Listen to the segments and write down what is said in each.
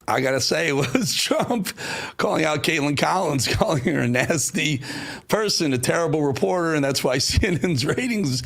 I got to say, it was Trump calling out Caitlin Collins, calling her a nasty person, a terrible reporter, and that's why CNN's ratings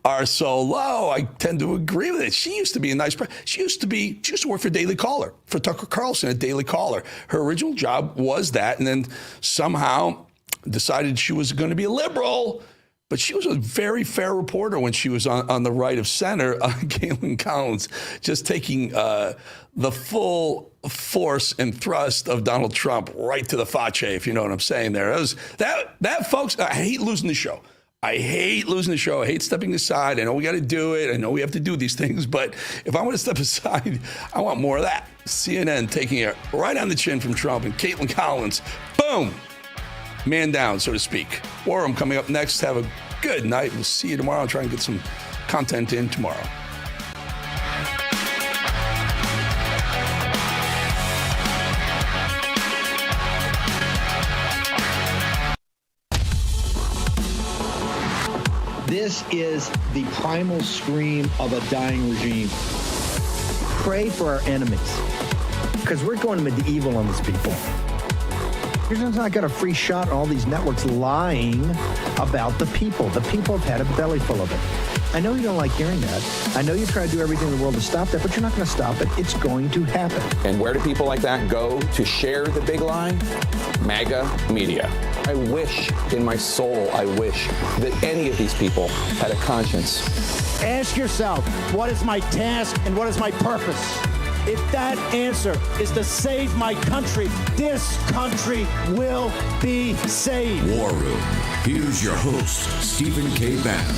are so low. I tend to agree with it. She used to be a nice person. She used to work for Daily Caller, for Tucker Carlson at Daily Caller. Her original job was that, and then somehow decided she was going to be a liberal. But she was a very fair reporter when she was on the right of center. Caitlin Collins just taking the full force and thrust of Donald Trump right to the face, if you know what I'm saying there. That folks, I hate losing the show. I hate stepping aside. I know we got to do it. I know we have to do these things. But if I want to step aside, I want more of that. CNN taking it right on the chin from Trump, and Caitlin Collins, boom, man down, so to speak. War Room coming up next. Have a good night. We'll see you tomorrow. I'll try and get some content in tomorrow. This is the primal scream of a dying regime. Pray for our enemies, because we're going medieval on these people. You're just not got a free shot on all these networks lying about the people. The people have had a belly full of it. I know you don't like hearing that. I know you try to do everything in the world to stop that, but you're not going to stop it. It's going to happen. And where do people like that go to share the big lie? MAGA media. I wish in my soul, I wish that any of these people had a conscience. Ask yourself, what is my task and what is my purpose? If that answer is to save my country, this country will be saved. War Room. Here's your host, Stephen K. Bannon.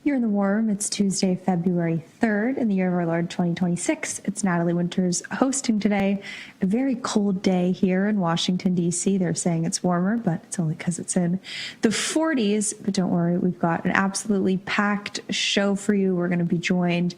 You're in the War Room. It's Tuesday, February 3rd in the year of our Lord 2026. It's Natalie Winters hosting today. A very cold day here in Washington, D.C. They're saying it's warmer, but it's only because it's in the 40s. But don't worry, we've got an absolutely packed show for you. We're going to be joined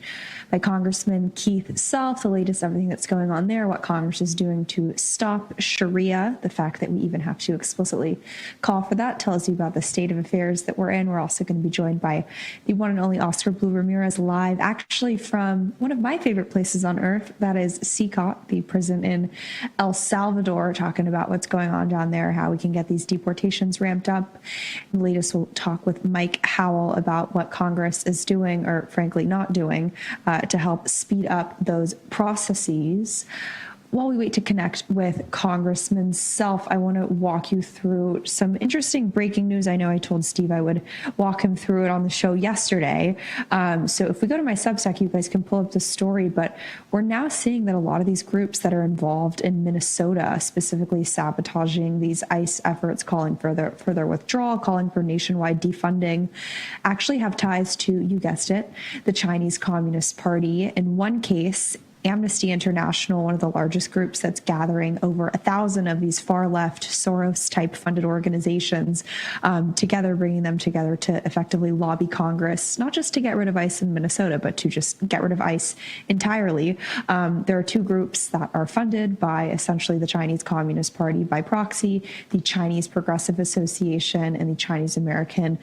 by Congressman Keith Self, the latest everything that's going on there, what Congress is doing to stop Sharia, the fact that we even have to explicitly call for that tells you about the state of affairs that we're in. We're also going to be joined by the one and only Oscar Blue Ramirez live, actually from one of my favorite places on earth, that is CCOT, the prison in El Salvador, talking about what's going on down there, how we can get these deportations ramped up. And the latest, we'll talk with Mike Howell about what Congress is doing, or frankly not doing, to help speed up those processes. While we wait to connect with Congressman Self, I want to walk you through some interesting breaking news. I know I told Steve I would walk him through it on the show yesterday. So if we go to my Substack, you guys can pull up the story. But we're now seeing that a lot of these groups that are involved in Minnesota, specifically sabotaging these ICE efforts, calling for their withdrawal, calling for nationwide defunding, actually have ties to, you guessed it, the Chinese Communist Party. In one case, Amnesty International, one of the largest groups that's gathering over 1,000 of these far-left Soros-type funded organizations together, bringing them together to effectively lobby Congress, not just to get rid of ICE in Minnesota, but to just get rid of ICE entirely. There are two groups that are funded by essentially the Chinese Communist Party by proxy, the Chinese Progressive Association and the Chinese American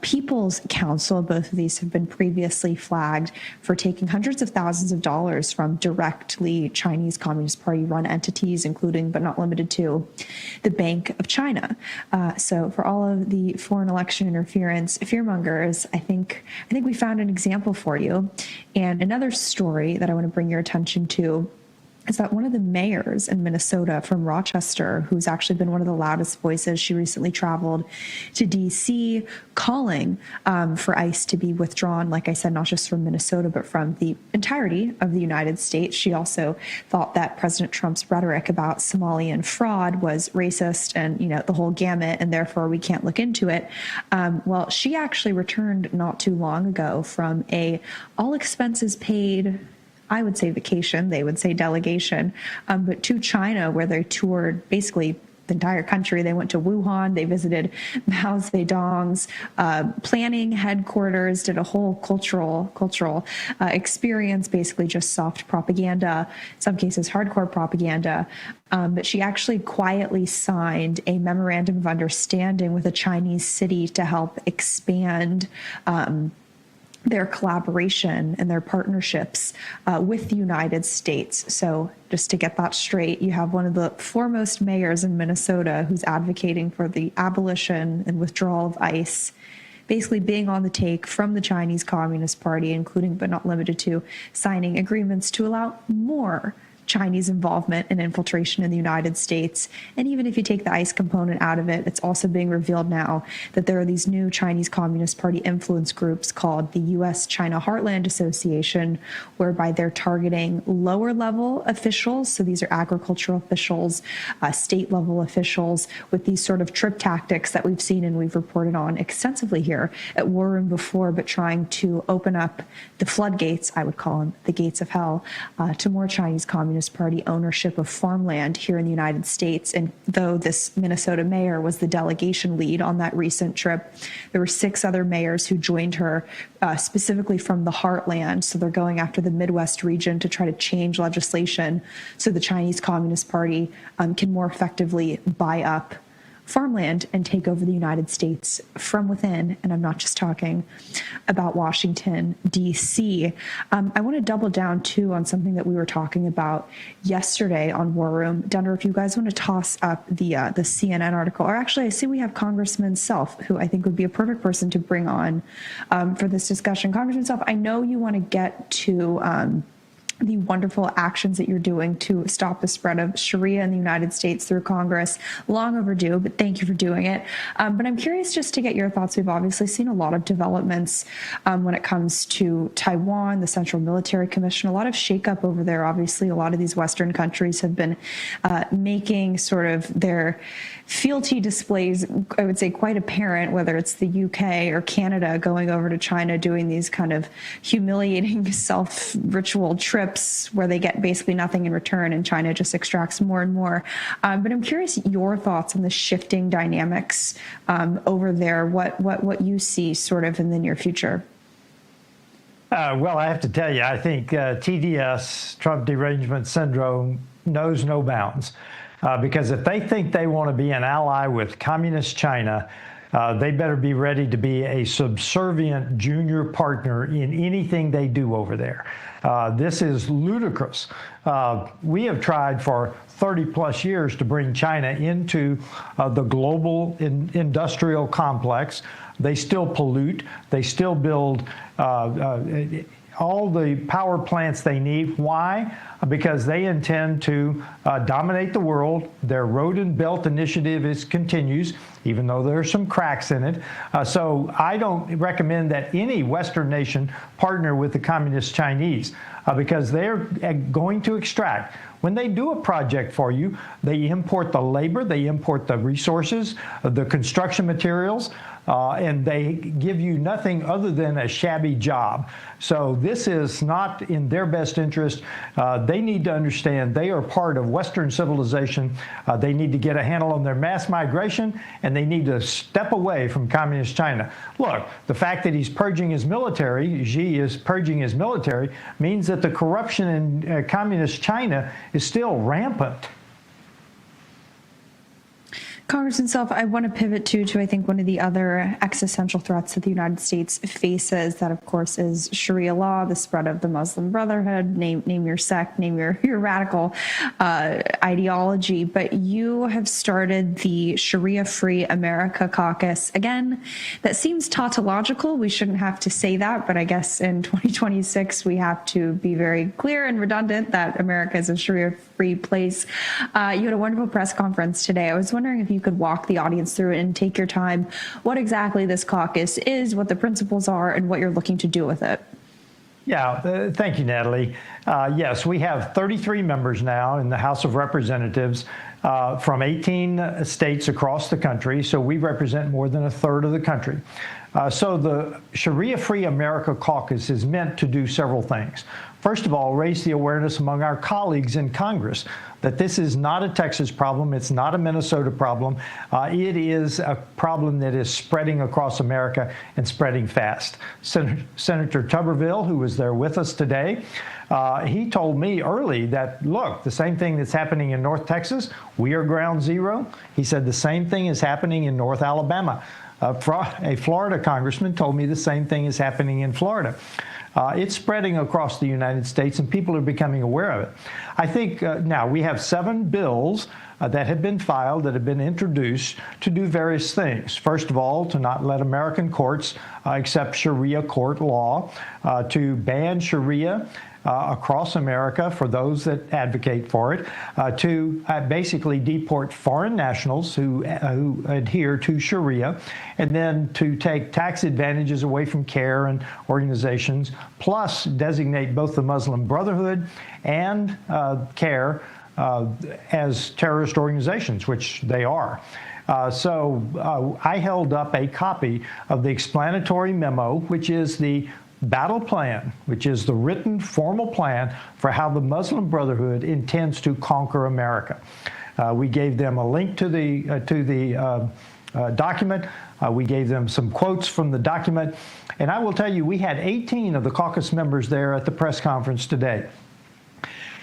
People's Council. Both of these have been previously flagged for taking hundreds of thousands of dollars from directly Chinese Communist Party run entities, including but not limited to the Bank of China. So for all of the foreign election interference fearmongers, I think we found an example for you. And another story that I want to bring your attention to is that one of the mayors in Minnesota from Rochester, who's actually been one of the loudest voices, she recently traveled to D.C. calling for ICE to be withdrawn, like I said, not just from Minnesota, but from the entirety of the United States. She also thought that President Trump's rhetoric about Somalian fraud was racist and, the whole gamut, and therefore we can't look into it. Well, she actually returned not too long ago from a all expenses paid, I would say vacation, they would say delegation, but to China, where they toured basically the entire country. They went to Wuhan, they visited Mao Zedong's planning headquarters, did a whole cultural experience, basically just soft propaganda, in some cases hardcore propaganda. But she actually quietly signed a memorandum of understanding with a Chinese city to help expand their collaboration and their partnerships with the United States. So just to get that straight, you have one of the foremost mayors in Minnesota who's advocating for the abolition and withdrawal of ICE, basically being on the take from the Chinese Communist Party, including but not limited to signing agreements to allow more Chinese involvement and infiltration in the United States. And even if you take the ICE component out of it, it's also being revealed now that there are these new Chinese Communist Party influence groups called the U.S.-China Heartland Association, whereby they're targeting lower-level officials. So these are agricultural officials, state-level officials, with these sort of trip tactics that we've seen and we've reported on extensively here at War Room before, but trying to open up the floodgates, I would call them, the gates of hell, to more Chinese Communist Party ownership of farmland here in the United States. And though this Minnesota mayor was the delegation lead on that recent trip, there were 6 other mayors who joined her, specifically from the heartland. So they're going after the Midwest region to try to change legislation so the Chinese Communist Party can more effectively buy up farmland and take over the United States from within. And I'm not just talking about Washington, D.C. I want to double down, too, on something that we were talking about yesterday on War Room. Denver, if you guys want to toss up the CNN article, or actually I see we have Congressman Self, who I think would be a perfect person to bring on for this discussion. Congressman Self, I know you want to get to the wonderful actions that you're doing to stop the spread of Sharia in the United States through Congress. Long overdue, but thank you for doing it. But I'm curious just to get your thoughts. We've obviously seen a lot of developments when it comes to Taiwan, the Central Military Commission, a lot of shakeup over there. Obviously, a lot of these Western countries have been making sort of their fealty displays, I would say, quite apparent, whether it's the UK or Canada going over to China, doing these kind of humiliating self-ritual trips where they get basically nothing in return and China just extracts more and more. But I'm curious your thoughts on the shifting dynamics over there, what you see sort of in the near future. Well, I have to tell you, I think TDS, Trump derangement syndrome, knows no bounds. Because if they think they want to be an ally with communist China, they better be ready to be a subservient junior partner in anything they do over there. This is ludicrous. We have tried for 30-plus years to bring China into the global industrial complex. They still pollute. They still build all the power plants they need. Why? Because they intend to dominate the world. Their Road and Belt Initiative continues, even though there are some cracks in it. So I don't recommend that any Western nation partner with the communist Chinese because they're going to extract. When they do a project for you, they import the labor, they import the resources, the construction materials, and they give you nothing other than a shabby job. So this is not in their best interest. They need to understand they are part of Western civilization. They need to get a handle on their mass migration, and they need to step away from communist China. Look, the fact that he's purging his military, Xi is purging his military, means that the corruption in communist China is still rampant. Congressman Self, I want to pivot to I think one of the other existential threats that the United States faces, that of course is Sharia law, the spread of the Muslim Brotherhood, name your sect, name your radical ideology. But you have started the Sharia-Free America Caucus. Again, that seems tautological. We shouldn't have to say that, but I guess in 2026 we have to be very clear and redundant that America is a Sharia-free place. You had a wonderful press conference today. I was wondering if you could walk the audience through it and take your time, what exactly this caucus is, what the principles are, and what you're looking to do with it. Yeah, thank you, Natalie. Yes, we have 33 members now in the House of Representatives from 18 states across the country, so we represent more than a third of the country. So the Sharia-Free America Caucus is meant to do several things. First of all, raise the awareness among our colleagues in Congress that this is not a Texas problem, it's not a Minnesota problem, it is a problem that is spreading across America and spreading fast. Senator Tuberville, who was there with us today, he told me early that, look, the same thing that's happening in North Texas, we are ground zero. He said the same thing is happening in North Alabama. A Florida congressman told me the same thing is happening in Florida. It's spreading across the United States, and people are becoming aware of it. I think now we have 7 bills that have been filed, that have been introduced to do various things. First of all, to not let American courts accept Sharia court law, to ban Sharia across America for those that advocate for it, to basically deport foreign nationals who adhere to Sharia, and then to take tax advantages away from CARE and organizations, plus designate both the Muslim Brotherhood and CARE as terrorist organizations, which they are. So I held up a copy of the explanatory memo, which is the battle plan, which is the written formal plan for how the Muslim Brotherhood intends to conquer America. We gave them a link to the document. We gave them some quotes from the document. And I will tell you, we had 18 of the caucus members there at the press conference today.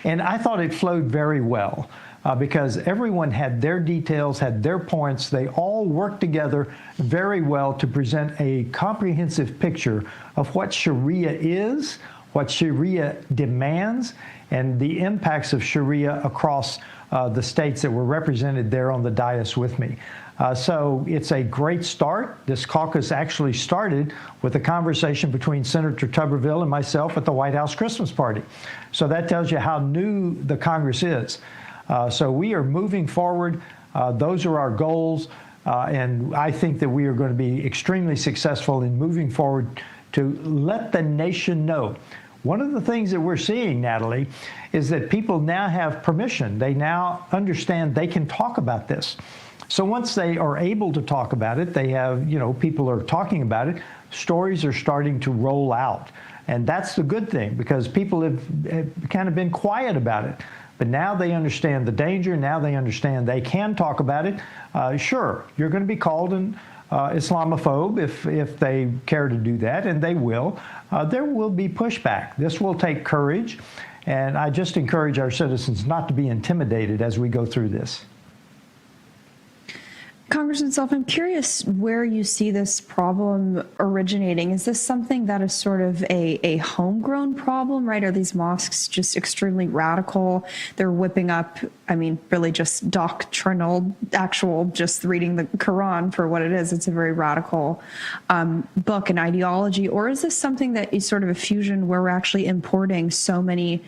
And I thought it flowed very well because everyone had their details, had their points. They all worked together very well to present a comprehensive picture of what Sharia is, what Sharia demands, and the impacts of Sharia across the states that were represented there on the dais with me. So it's a great start. This caucus actually started with a conversation between Senator Tuberville and myself at the White House Christmas party. So that tells you how new the Congress is. So we are moving forward. Those are our goals. And I think that we are going to be extremely successful in moving forward to let the nation know. One of the things that we're seeing, Natalie, is that people now have permission. They now understand they can talk about this. So once they are able to talk about it, they have, people are talking about it, stories are starting to roll out. And that's the good thing, because people have kind of been quiet about it. But now they understand the danger. Now they understand they can talk about it. Sure, you're going to be called an Islamophobe if they care to do that, and they will. There will be pushback. This will take courage. And I just encourage our citizens not to be intimidated as we go through this. Congressman Self, I'm curious where you see this problem originating. Is this something that is sort of a homegrown problem, right? Are these mosques just extremely radical? They're whipping up, really just doctrinal, actual, just reading the Quran for what it is. It's a very radical book and ideology. Or is this something that is sort of a fusion where we're actually importing so many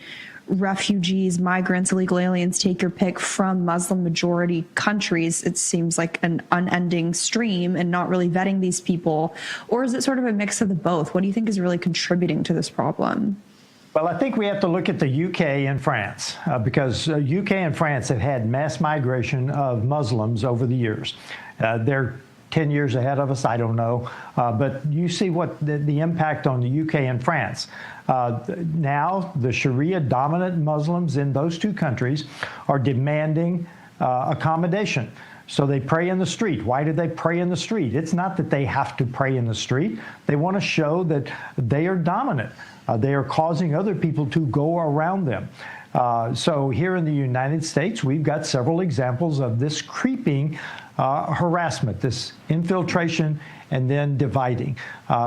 refugees, migrants, illegal aliens, take your pick, from Muslim majority countries? It seems like an unending stream, and not really vetting these people. Or is it sort of a mix of the both? What do you think is really contributing to this problem? Well, I think we have to look at the UK and France because UK and France have had mass migration of Muslims over the years. They're 10 years ahead of us, I don't know. But you see what the impact on the UK and France. Now, the Sharia-dominant Muslims in those two countries are demanding accommodation. So they pray in the street. Why do they pray in the street? It's not that they have to pray in the street. They want to show that they are dominant. They are causing other people to go around them. So here in the United States, we've got several examples of this creeping harassment, this infiltration and then dividing.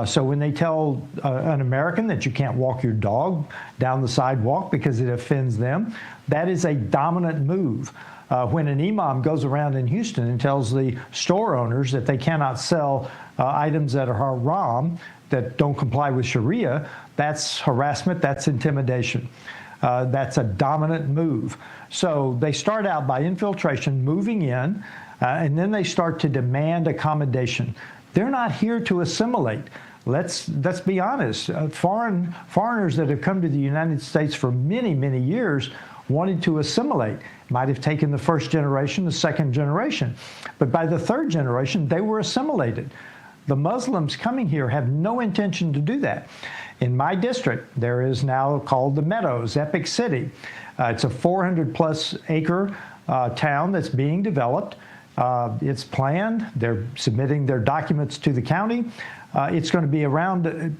So when they tell an American that you can't walk your dog down the sidewalk because it offends them, that is a dominant move. When an imam goes around in Houston and tells the store owners that they cannot sell items that are haram, that don't comply with Sharia, that's harassment, that's intimidation. That's a dominant move. So they start out by infiltration, moving in, and then they start to demand accommodation. They're not here to assimilate. Let's be honest. Foreigners that have come to the United States for many, many years wanted to assimilate. Might have taken the first generation, the second generation. But by the third generation, they were assimilated. The Muslims coming here have no intention to do that. In my district, there is now called the Meadows, Epic City. It's a 400-plus acre town that's being developed. It's planned. They're submitting their documents to the county. It's going to be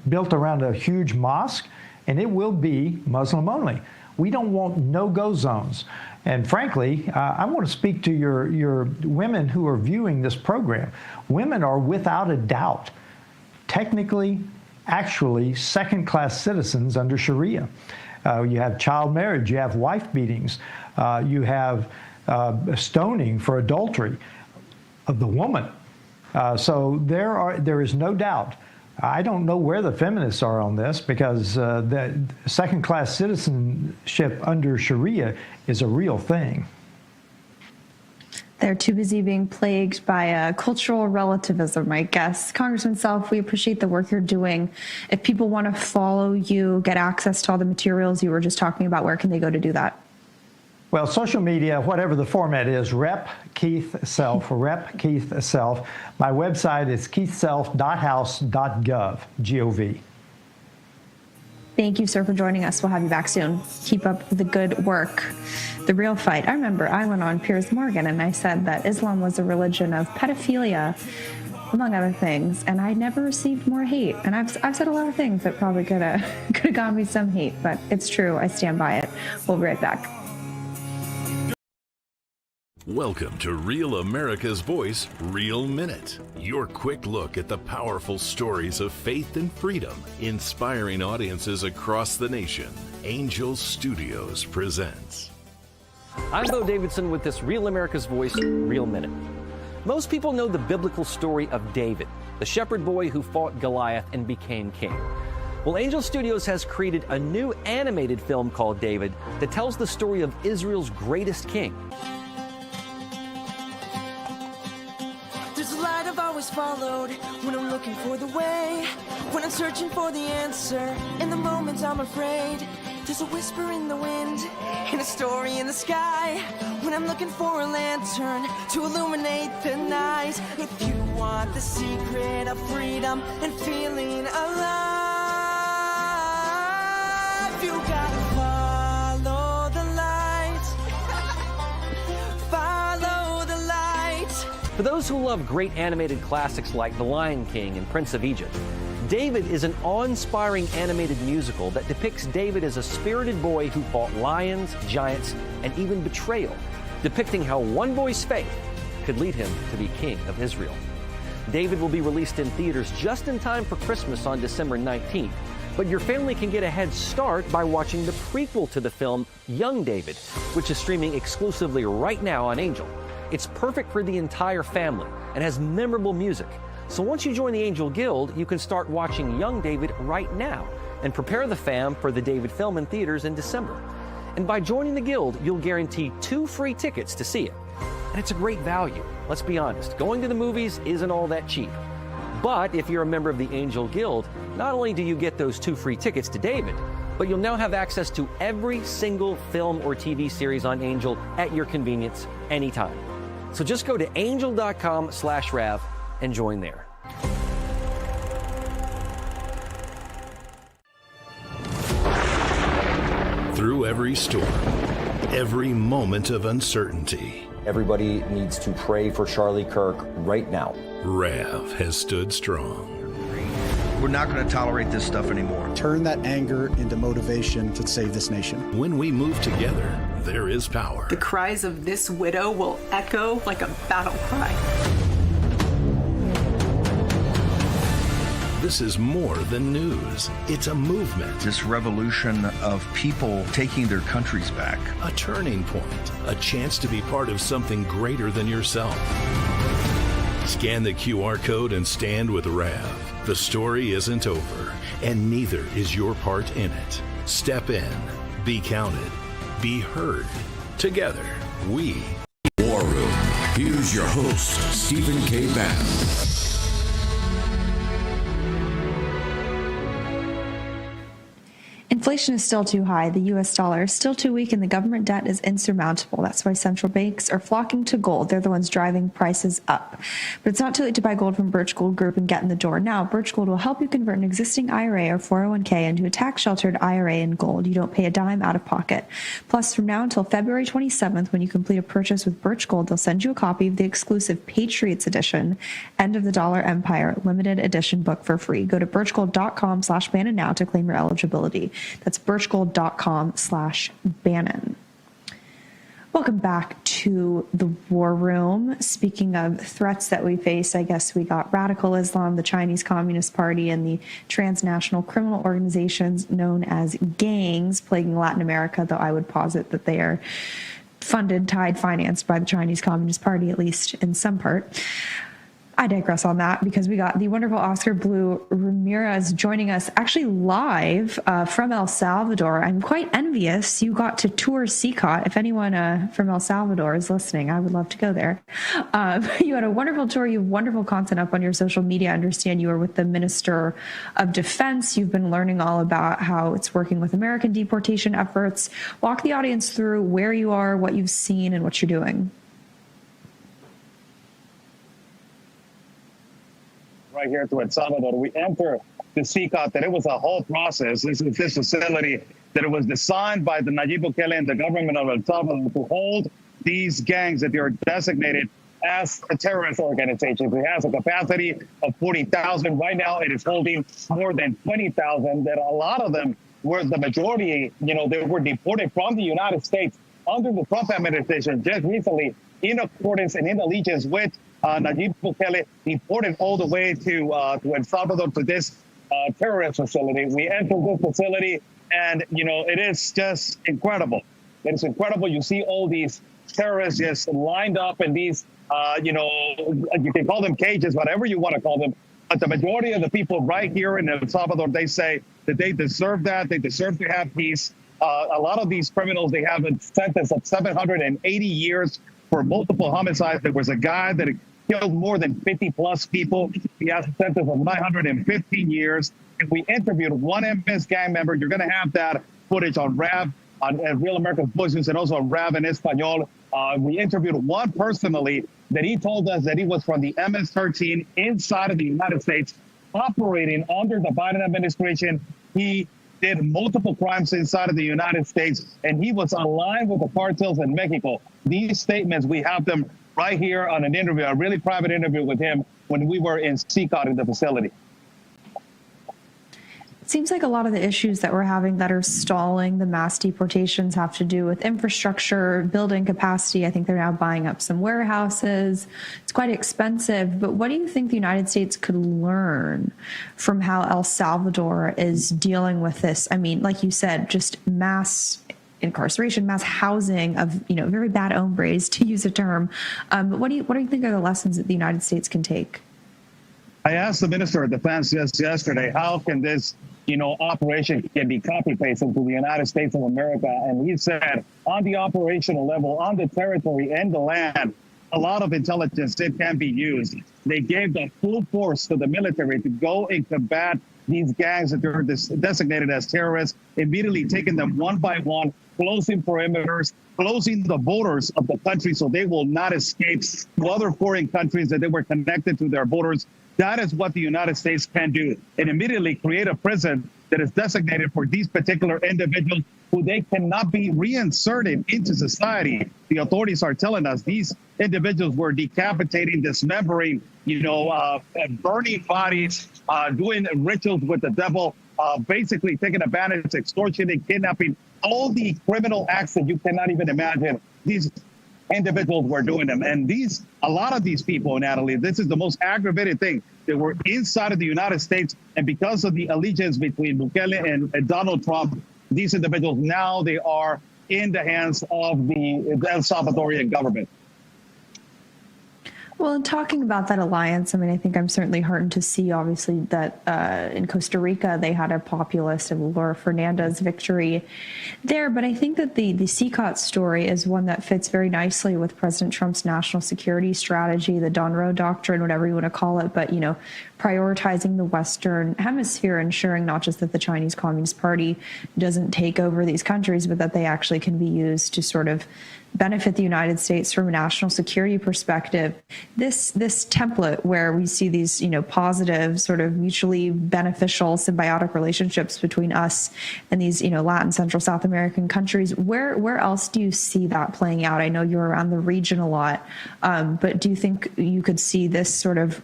built around a huge mosque, and it will be Muslim only. We don't want no-go zones. And frankly, I want to speak to your women who are viewing this program. Women are without a doubt technically, actually second-class citizens under Sharia. You have child marriage, you have wife beatings, you have stoning for adultery of the woman. So there is no doubt. I don't know where the feminists are on this, because the second-class citizenship under Sharia is a real thing. They're too busy being plagued by cultural relativism, I guess. Congressman Self, we appreciate the work you're doing. If people want to follow you, get access to all the materials you were just talking about, where can they go to do that? Well, social media, whatever the format is, Rep. Keith Self, Rep. Keith Self. My website is keithself.house.gov, G-O-V. Thank you, sir, for joining us. We'll have you back soon. Keep up the good work. The real fight. I remember I went on Piers Morgan and I said that Islam was a religion of pedophilia, among other things, and I never received more hate. And I've said a lot of things that probably could have gotten me some hate, but it's true. I stand by it. We'll be right back. Welcome to Real America's Voice, Real Minute. Your quick look at the powerful stories of faith and freedom, inspiring audiences across the nation. Angel Studios presents. I'm Bo Davidson with this Real America's Voice, Real Minute. Most people know the biblical story of David, the shepherd boy who fought Goliath and became king. Well, Angel Studios has created a new animated film called David that tells the story of Israel's greatest king. There's a light I've always followed when I'm looking for the way, when I'm searching for the answer. In the moments I'm afraid, there's a whisper in the wind and a story in the sky. When I'm looking for a lantern to illuminate the night. If you want the secret of freedom and feeling alive, you gotta follow the light. Follow the light. For those who love great animated classics like The Lion King and Prince of Egypt, David is an awe-inspiring animated musical that depicts David as a spirited boy who fought lions, giants, and even betrayal, depicting how one boy's faith could lead him to be king of Israel. David will be released in theaters just in time for Christmas on December 19th, but your family can get a head start by watching the prequel to the film, Young David, which is streaming exclusively right now on Angel. It's perfect for the entire family and has memorable music. So once you join the Angel Guild, you can start watching Young David right now and prepare the fam for the David film in theaters in December. And by joining the Guild, you'll guarantee 2 free tickets to see it. And it's a great value. Let's be honest, going to the movies isn't all that cheap. But if you're a member of the Angel Guild, not only do you get those 2 free tickets to David, but you'll now have access to every single film or TV series on Angel at your convenience anytime. So just go to angel.com/Rav and join there. Through every storm, every moment of uncertainty, everybody needs to pray for Charlie Kirk right now. Rav has stood strong. We're not going to tolerate this stuff anymore. Turn that anger into motivation to save this nation. When we move together, there is power. The cries of this widow will echo like a battle cry. This is more than news. It's a movement. This revolution of people taking their countries back. A turning point. A chance to be part of something greater than yourself. Scan the QR code and stand with Rav. The story isn't over, and neither is your part in it. Step in, be counted, be heard. Together, we. War Room. Here's your host, Stephen K. Bannon. Inflation is still too high, the U.S. dollar is still too weak, and the government debt is insurmountable. That's why central banks are flocking to gold. They're the ones driving prices up. But it's not too late to buy gold from Birch Gold Group and get in the door now. Birch Gold will help you convert an existing IRA or 401k into a tax-sheltered IRA in gold. You don't pay a dime out of pocket. Plus, from now until February 27th, when you complete a purchase with Birch Gold, they'll send you a copy of the exclusive Patriots Edition, End of the Dollar Empire limited edition book for free. Go to birchgold.com/Bannon now to claim your eligibility. That's birchgold.com/Bannon. Welcome back to the War Room. Speaking of threats that we face, I guess we got radical Islam, the Chinese Communist Party, and the transnational criminal organizations known as gangs plaguing Latin America, though I would posit that they are funded, tied, financed by the Chinese Communist Party, at least in some part. I digress on that because we got the wonderful Oscar Blue Ramirez joining us actually live from El Salvador. I'm quite envious you got to tour CCOT. If anyone from El Salvador is listening, I would love to go there. You had a wonderful tour. You have wonderful content up on your social media. I understand you were with the Minister of Defense. You've been learning all about how it's working with American deportation efforts. Walk the audience through where you are, what you've seen, and what you're doing. Right here to El Salvador, we enter the CCOT, that it was a whole process. This facility that it was designed by the Nayib Bukele and the government of El Salvador to hold these gangs that they are designated as a terrorist organization. It has a capacity of 40,000. Right now, it is holding more than 20,000. That a lot of them were the majority. They were deported from the United States under the Trump administration just recently, in accordance and in allegiance with Nayib Bukele, deported all the way to El Salvador, to this terrorist facility. We entered this facility, and it is just incredible. It is incredible. You see all these terrorists just lined up in these, you can call them cages, whatever you want to call them. But the majority of the people right here in El Salvador, they say that they deserve that. They deserve to have peace. A lot of these criminals, they have a sentence of 780 years for multiple homicides. There was a guy that killed more than 50 plus people. He has a sentence of 915 years. And we interviewed one MS gang member. You're going to have that footage on RAV, on Real America's Voices, and also on RAV in Espanol. We interviewed one personally that he told us that he was from the MS-13 inside of the United States, operating under the Biden administration. He did multiple crimes inside of the United States, and he was aligned with the cartels in Mexico. These statements, we have them right here on an interview, a really private interview with him when we were in CCOT in the facility. It seems like a lot of the issues that we're having that are stalling the mass deportations have to do with infrastructure, building capacity. I think they're now buying up some warehouses. It's quite expensive. But what do you think the United States could learn from how El Salvador is dealing with this? I mean, like you said, just mass incarceration, mass housing of, very bad hombres, to use a term. But what do you think are the lessons that the United States can take? I asked the Minister of Defense just yesterday, how can this operation can be copy-pasted into the United States of America? And he said, on the operational level, on the territory and the land, a lot of intelligence, it can be used. They gave the full force to the military to go and combat these gangs that they're designated as terrorists, immediately taking them one by one, closing perimeters, closing the borders of the country so they will not escape to other foreign countries that they were connected to their borders. That is what the United States can do, and immediately create a prison that is designated for these particular individuals who they cannot be reinserted into society. The authorities are telling us these individuals were decapitating, dismembering, burning bodies, doing rituals with the devil, basically taking advantage, extortion, kidnapping, all the criminal acts that you cannot even imagine. These individuals were doing them. And a lot of these people, Natalie, this is the most aggravated thing. They were inside of the United States, and because of the allegiance between Bukele and Donald Trump, these individuals now they are in the hands of the El Salvadorian government. Well, in talking about that alliance, I think I'm certainly heartened to see, obviously, that in Costa Rica, they had a populist and Laura Fernandez victory there. But I think that the CCOT story is one that fits very nicely with President Trump's national security strategy, the Donroe Doctrine, whatever you want to call it. But, prioritizing the Western hemisphere, ensuring not just that the Chinese Communist Party doesn't take over these countries, but that they actually can be used to sort of benefit the United States from a national security perspective. This template where we see these, positive, sort of mutually beneficial symbiotic relationships between us and these, Latin, Central, South American countries, where else do you see that playing out? I know you're around the region a lot, but do you think you could see this sort of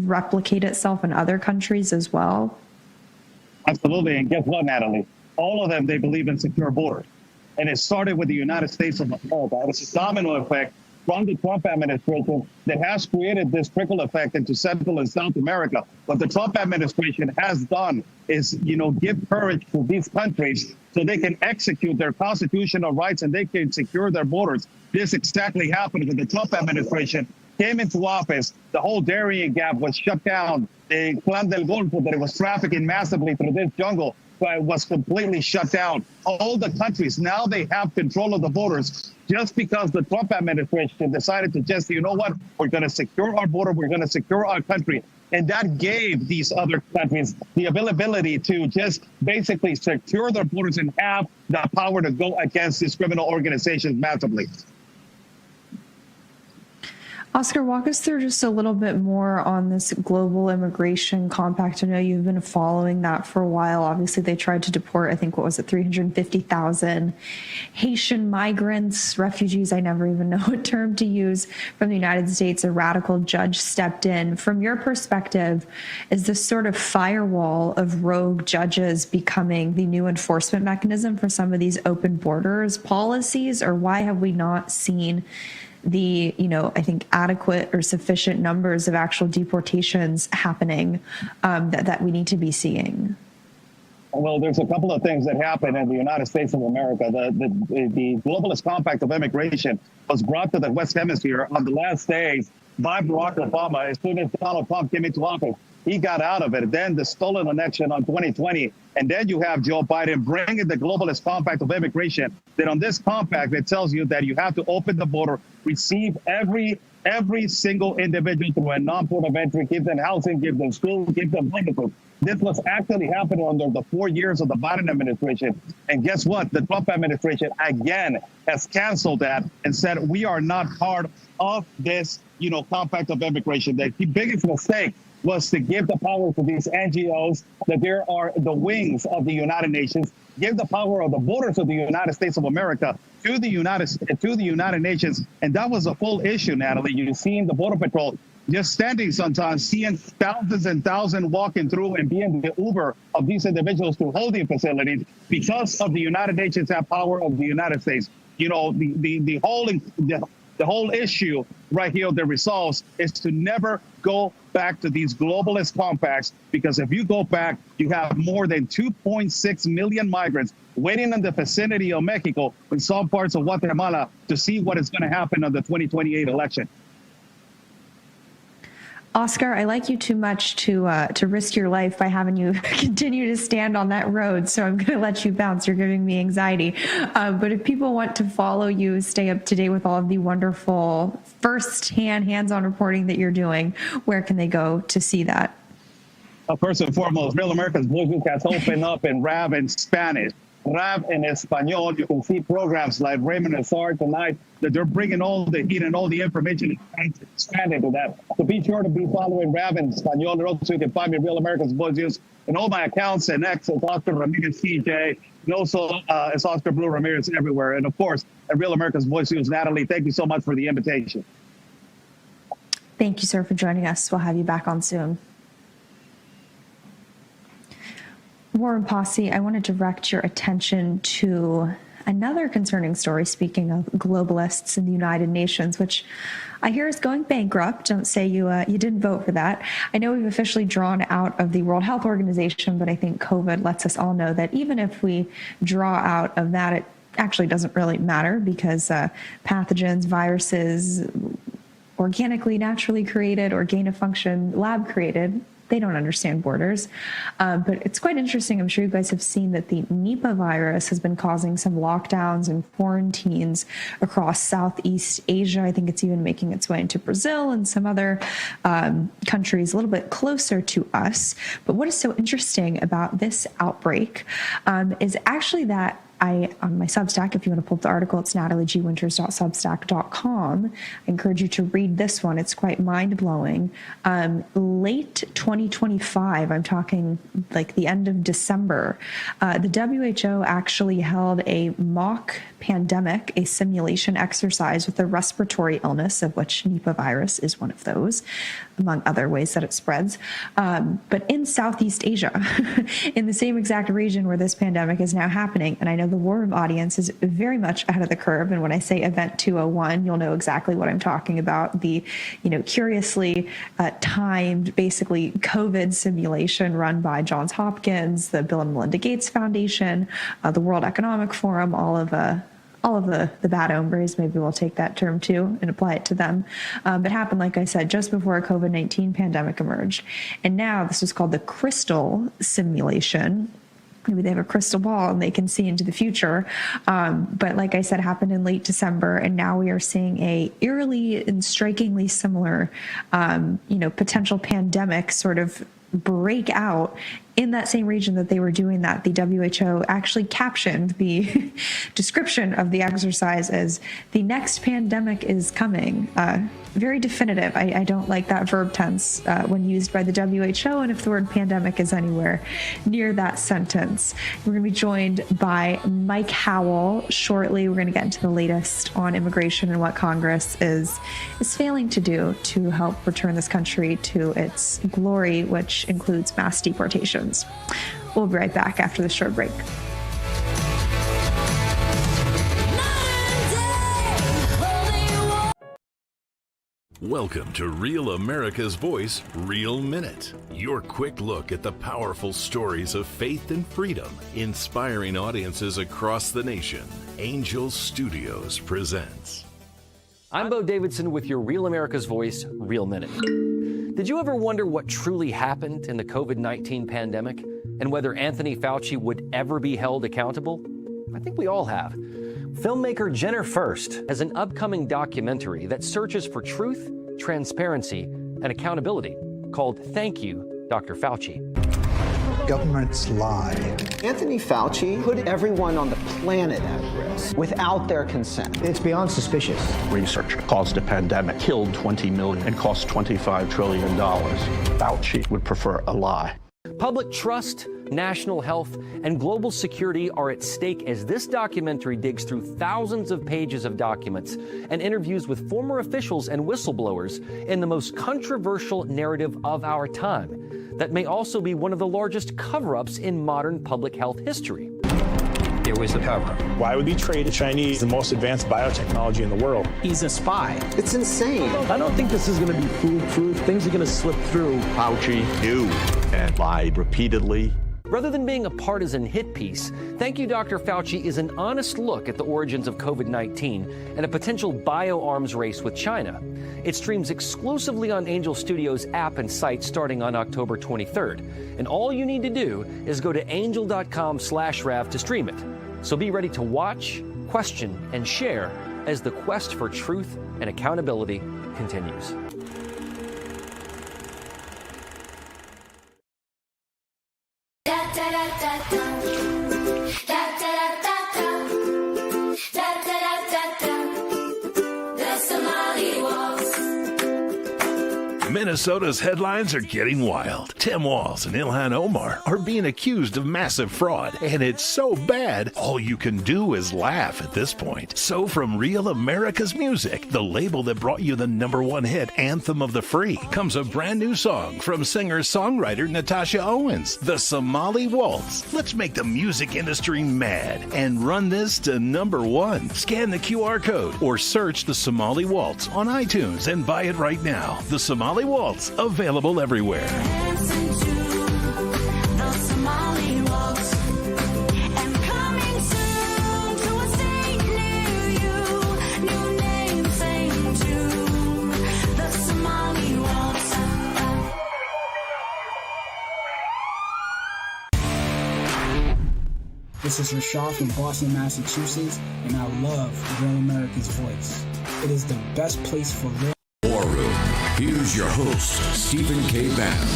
replicate itself in other countries as well? Absolutely. And guess what, Natalie? All of them, they believe in secure borders. And it started with the United States of America. It was a domino effect from the Trump administration that has created this trickle effect into Central and South America. What the Trump administration has done is, give courage to these countries so they can execute their constitutional rights and they can secure their borders. This exactly happened when the Trump administration came into office. The whole Darien Gap was shut down. The Clan del Golfo, that it was trafficking massively through this jungle, was completely shut down. All the countries, now they have control of the borders just because the Trump administration decided to just, you know what, we're going to secure our border, we're going to secure our country. And that gave these other countries the ability to just basically secure their borders and have the power to go against these criminal organizations massively. Oscar, walk us through just a little bit more on this global immigration compact. I know you've been following that for a while. Obviously, they tried to deport, I think, 350,000 Haitian migrants, refugees, I never even know what term to use, from the United States. A radical judge stepped in. From your perspective, is this sort of firewall of rogue judges becoming the new enforcement mechanism for some of these open borders policies, or why have we not seen the, I think, adequate or sufficient numbers of actual deportations happening that we need to be seeing? Well, there's a couple of things that happen in the United States of America. The globalist compact of immigration was brought to the West Hemisphere on the last days by Barack Obama. As soon as Donald Trump came into office, he got out of it. Then the stolen election on 2020. And then you have Joe Biden bringing the globalist compact of immigration. That on this compact, it tells you that you have to open the border, receive every single individual through a non-port of entry, give them housing, give them school, give them benefits. This was actually happening under the 4 years of the Biden administration. And guess what? The Trump administration, again, has canceled that and said, we are not part of this, compact of immigration. The biggest mistake was to give the power to these NGOs, that there are the wings of the United Nations, give the power of the borders of the United States of America to the United Nations. And that was a full issue, Natalie. You've seen the Border Patrol just standing sometimes, seeing thousands and thousands walking through and being the Uber of these individuals to holding facilities because of the United Nations have power of the United States. The whole issue right here that resolves is to never go back to these globalist compacts, because if you go back, you have more than 2.6 million migrants waiting in the vicinity of Mexico in some parts of Guatemala to see what is going to happen on the 2028 election. Oscar, I like you too much to risk your life by having you continue to stand on that road. So I'm going to let you bounce. You're giving me anxiety. But if people want to follow you, stay up to date with all of the wonderful firsthand, hands-on reporting that you're doing, where can they go to see that? First and foremost, Real America's Voice has opened up in rap and Spanish. Rap in Espanol. You can see programs like Raymond Azar tonight that they're bringing all the heat and all the information and expanding to that. So be sure to be following Rap in Espanol. And also you can find me Real America's Voice and all my accounts, and X is Oscar Ramirez CJ, and also it's Oscar Blue Ramirez everywhere. And of course, at Real America's Voice News. Natalie, thank you so much for the invitation. Thank you, sir, for joining us. We'll have you back on soon. War and Posse, I want to direct your attention to another concerning story, speaking of globalists in the United Nations, which I hear is going bankrupt. Don't say you didn't vote for that. I know we've officially drawn out of the World Health Organization, but I think COVID lets us all know that even if we draw out of that, it actually doesn't really matter, because pathogens, viruses, organically, naturally created, or gain of function, lab created, they don't understand borders. But it's quite interesting. I'm sure you guys have seen that the Nipah virus has been causing some lockdowns and quarantines across Southeast Asia. I think it's even making its way into Brazil and some other countries a little bit closer to us. But what is so interesting about this outbreak is actually that on my Substack, if you want to pull up the article, it's nataliegwinters.substack.com. I encourage you to read this one. It's quite mind-blowing. Late 2025, I'm talking like the end of December, the WHO actually held a mock pandemic, a simulation exercise with a respiratory illness, of which Nipah virus is one of those, among other ways that it spreads. But in Southeast Asia, in the same exact region where this pandemic is now happening, and I know the war room audience is very much ahead of the curve. And when I say Event 201, you'll know exactly what I'm talking about. The, curiously timed, basically COVID simulation run by Johns Hopkins, the Bill and Melinda Gates Foundation, the World Economic Forum, all of the bad hombres, maybe we'll take that term too and apply it to them. It happened, like I said, just before a COVID-19 pandemic emerged. And now this is called the crystal simulation. Maybe they have a crystal ball and they can see into the future. But like I said, happened in late December. And now we are seeing a eerily and strikingly similar, potential pandemic sort of break out in that same region that they were doing that. The WHO actually captioned the description of the exercise as the next pandemic is coming. Very definitive. I don't like that verb tense when used by the WHO, and if the word pandemic is anywhere near that sentence. We're going to be joined by Mike Howell shortly. We're going to get into the latest on immigration and what Congress is failing to do to help return this country to its glory, which includes mass deportations. We'll be right back after this short break. Welcome to Real America's Voice, Real Minute. Your quick look at the powerful stories of faith and freedom, inspiring audiences across the nation. Angel Studios presents. I'm Bo Davidson with your Real America's Voice, Real Minute. Did you ever wonder what truly happened in the COVID-19 pandemic and whether Anthony Fauci would ever be held accountable? I think we all have. Filmmaker Jenner First has an upcoming documentary that searches for truth, transparency, and accountability called Thank You, Dr. Fauci. Governments lie. Anthony Fauci put everyone on the planet at risk without their consent. It's beyond suspicious. Research caused a pandemic, killed 20 million, and cost $25 trillion. Fauci would prefer a lie. Public trust, national health, and global security are at stake as this documentary digs through thousands of pages of documents and interviews with former officials and whistleblowers in the most controversial narrative of our time that may also be one of the largest cover-ups in modern public health history. There was a cover-up. Why would we trade the Chinese the most advanced biotechnology in the world? He's a spy. It's insane. I don't think this is going to be foolproof. Things are going to slip through. Fauci knew and lied repeatedly. Rather than being a partisan hit piece, Thank You, Dr. Fauci is an honest look at the origins of COVID-19 and a potential bioarms race with China. It streams exclusively on Angel Studios app and site starting on October 23rd. And all you need to do is go to angel.com/Rav to stream it. So be ready to watch, question, and share as the quest for truth and accountability continues. Minnesota's headlines are getting wild. Tim Walz and Ilhan Omar are being accused of massive fraud, and it's so bad, all you can do is laugh at this point. So from Real America's Music, the label that brought you the #1 hit, Anthem of the Free, comes a brand new song from singer-songwriter Natasha Owens, The Somali Waltz. Let's make the music industry mad and run this to #1. Scan the QR code or search The Somali Waltz on iTunes and buy it right now. The Somali Waltz, available everywhere. This is Rashad from Boston, Massachusetts, and I love Real America's Voice. It is the best place for real. War Room. Here's your host, Stephen K. Bannon.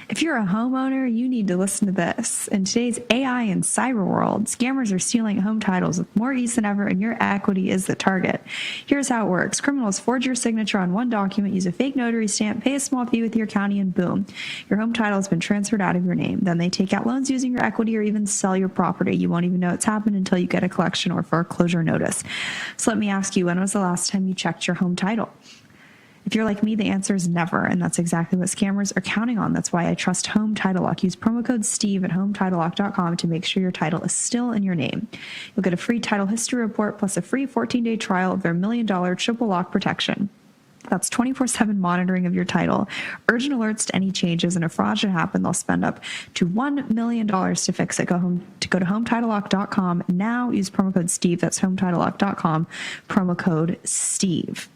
If you're a homeowner, you need to listen to this. In today's AI and cyber world, scammers are stealing home titles with more ease than ever, and your equity is the target. Here's how it works. Criminals forge your signature on one document, use a fake notary stamp, pay a small fee with your county, and boom, your home title has been transferred out of your name. Then they take out loans using your equity or even sell your property. You won't even know it's happened until you get a collection or foreclosure notice. So let me ask you, when was the last time you checked your home title? If you're like me, the answer is never, and that's exactly what scammers are counting on. That's why I trust Home Title Lock. Use promo code Steve at HomeTitleLock.com to make sure your title is still in your name. You'll get a free title history report plus a free 14-day trial of their $1 million triple lock protection. That's 24/7 monitoring of your title, urgent alerts to any changes, and if fraud should happen, they'll spend up to $1 million to fix it. Go to HomeTitleLock.com now. Use promo code Steve. That's HomeTitleLock.com, promo code Steve.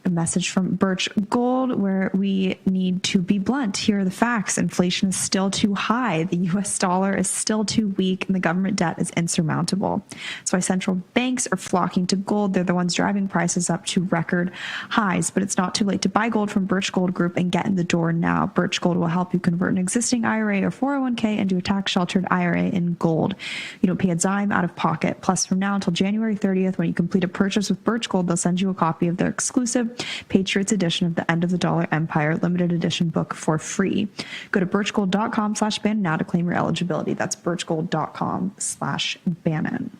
A message from Birch Gold, where we need to be blunt. Here are the facts. Inflation is still too high. The U.S. dollar is still too weak, and the government debt is insurmountable. That's why central banks are flocking to gold. They're the ones driving prices up to record highs. But it's not too late to buy gold from Birch Gold Group and get in the door now. Birch Gold will help you convert an existing IRA or 401k into a tax-sheltered IRA in gold. You don't pay a dime out of pocket. Plus, from now until January 30th, when you complete a purchase with Birch Gold, they'll send you a copy of their exclusive Patriots edition of the End of the Dollar Empire limited edition book for free. Go to birchgold.com/Bannon now to claim your eligibility. That's birchgold.com/Bannon.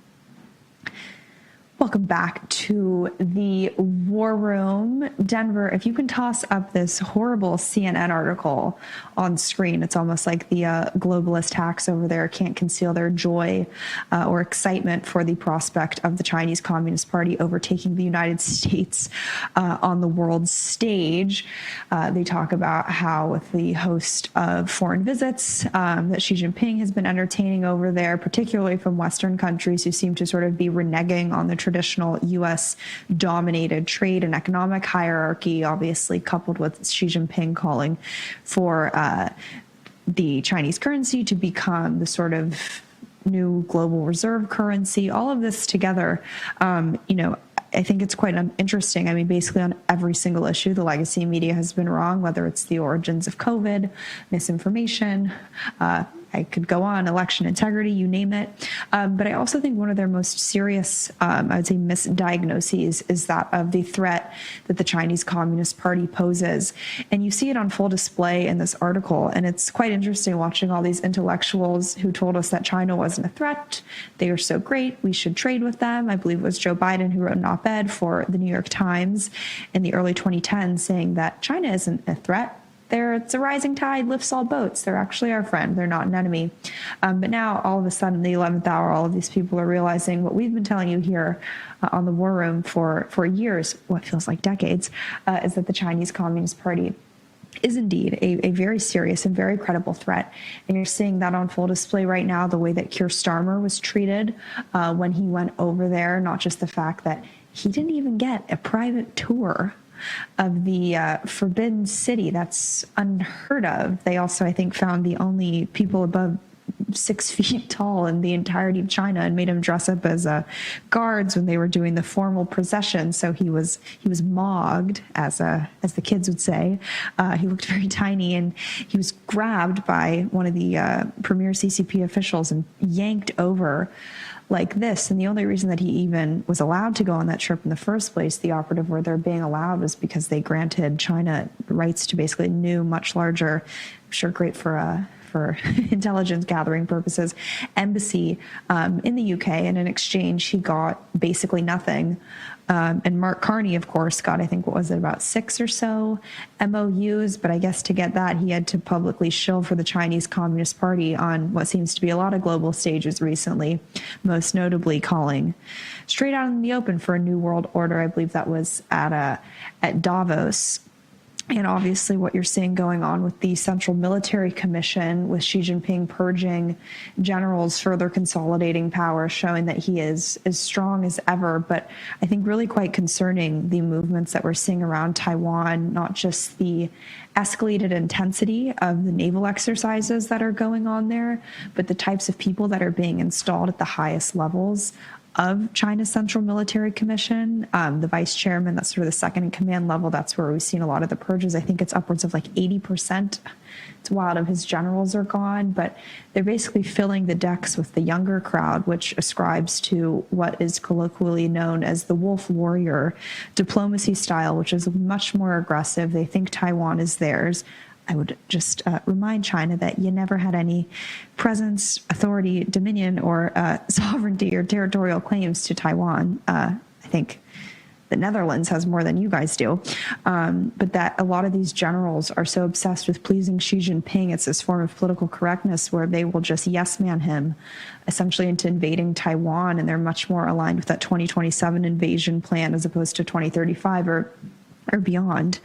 Welcome back to the War Room. Denver, if you can toss up this horrible CNN article on screen, it's almost like the globalist hacks over there can't conceal their joy or excitement for the prospect of the Chinese Communist Party overtaking the United States on the world stage. They talk about how with the host of foreign visits that Xi Jinping has been entertaining over there, particularly from Western countries who seem to sort of be reneging on the traditional U.S.-dominated trade and economic hierarchy, obviously coupled with Xi Jinping calling for the Chinese currency to become the sort of new global reserve currency. All of this together, I think it's quite interesting. I mean, basically on every single issue, the legacy media has been wrong, whether it's the origins of COVID, misinformation, I could go on, election integrity, you name it. But I also think one of their most serious, I would say, misdiagnoses is that of the threat that the Chinese Communist Party poses. And you see it on full display in this article. And it's quite interesting watching all these intellectuals who told us that China wasn't a threat. They are so great. We should trade with them. I believe it was Joe Biden who wrote an op-ed for the New York Times in the early 2010s saying that China isn't a threat. It's a rising tide lifts all boats. They're actually our friend. They're not an enemy. But now, all of a sudden, the 11th hour, all of these people are realizing what we've been telling you here on the War Room for years, what feels like decades, is that the Chinese Communist Party is indeed a very serious and very credible threat. And you're seeing that on full display right now, the way that Keir Starmer was treated when he went over there, not just the fact that he didn't even get a private tour of the Forbidden City. That's unheard of. They also, I think, found the only people above 6 feet tall in the entirety of China and made him dress up as guards when they were doing the formal procession. So he was mogged, as the kids would say. He looked very tiny, and he was grabbed by one of the premier CCP officials and yanked over like this. And the only reason that he even was allowed to go on that trip in the first place, the operative word they're being allowed, was because they granted China rights to basically a new, much larger, I'm sure great for intelligence gathering purposes, embassy in the UK. And in exchange, he got basically nothing. And Mark Carney, of course, got, I think, what was it, about 6 or so MOUs. But I guess to get that, he had to publicly shill for the Chinese Communist Party on what seems to be a lot of global stages recently, most notably calling straight out in the open for a new world order. I believe that was at Davos. And obviously what you're seeing going on with the Central Military Commission, with Xi Jinping purging generals, further consolidating power, showing that he is as strong as ever. But I think really quite concerning the movements that we're seeing around Taiwan, not just the escalated intensity of the naval exercises that are going on there, but the types of people that are being installed at the highest levels of China's Central Military Commission. The vice chairman, that's sort of the second in command level, that's where we've seen a lot of the purges. I think it's upwards of like 80%. It's wild of his generals are gone, but they're basically filling the decks with the younger crowd, which ascribes to what is colloquially known as the wolf warrior diplomacy style, which is much more aggressive. They think Taiwan is theirs. I would just remind China that you never had any presence, authority, dominion, or sovereignty or territorial claims to Taiwan. I think the Netherlands has more than you guys do. But that a lot of these generals are so obsessed with pleasing Xi Jinping, it's this form of political correctness where they will just yes man him essentially into invading Taiwan. And they're much more aligned with that 2027 invasion plan as opposed to 2035 or beyond.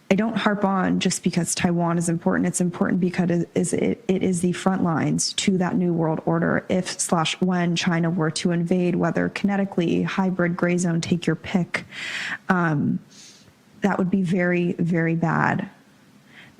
I don't harp on just because Taiwan is important. It's important because it is the front lines to that new world order. If/when China were to invade, whether kinetically, hybrid, gray zone, take your pick, that would be very, very bad,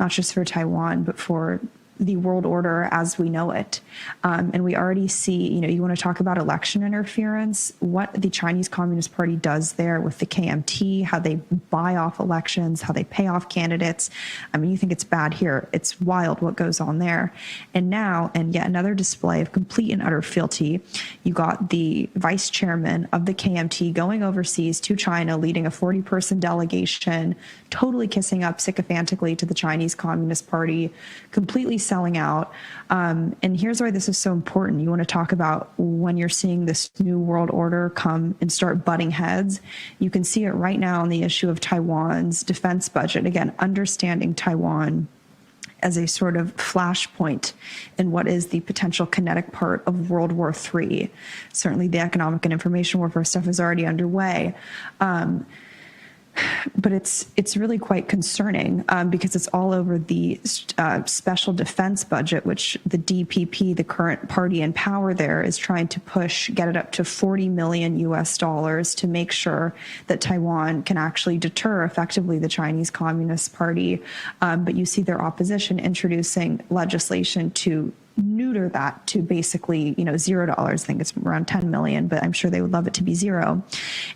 not just for Taiwan, but for the world order as we know it. And we already see, you want to talk about election interference, what the Chinese Communist Party does there with the KMT, how they buy off elections, how they pay off candidates. I mean, you think it's bad here. It's wild what goes on there. And now, and yet another display of complete and utter fealty, you got the vice chairman of the KMT going overseas to China, leading a 40-person delegation, totally kissing up sycophantically to the Chinese Communist Party, completely selling out. And here's why this is so important. You want to talk about when you're seeing this new world order come and start butting heads. You can see it right now on the issue of Taiwan's defense budget. Again, understanding Taiwan as a sort of flashpoint in what is the potential kinetic part of World War III. Certainly the economic and information warfare stuff is already underway. But it's really quite concerning because it's all over the special defense budget, which the DPP, the current party in power there, is trying to get it up to $40 million to make sure that Taiwan can actually deter effectively the Chinese Communist Party. But you see their opposition introducing legislation to neuter that to basically, $0. I think it's around 10 million, but I'm sure they would love it to be zero.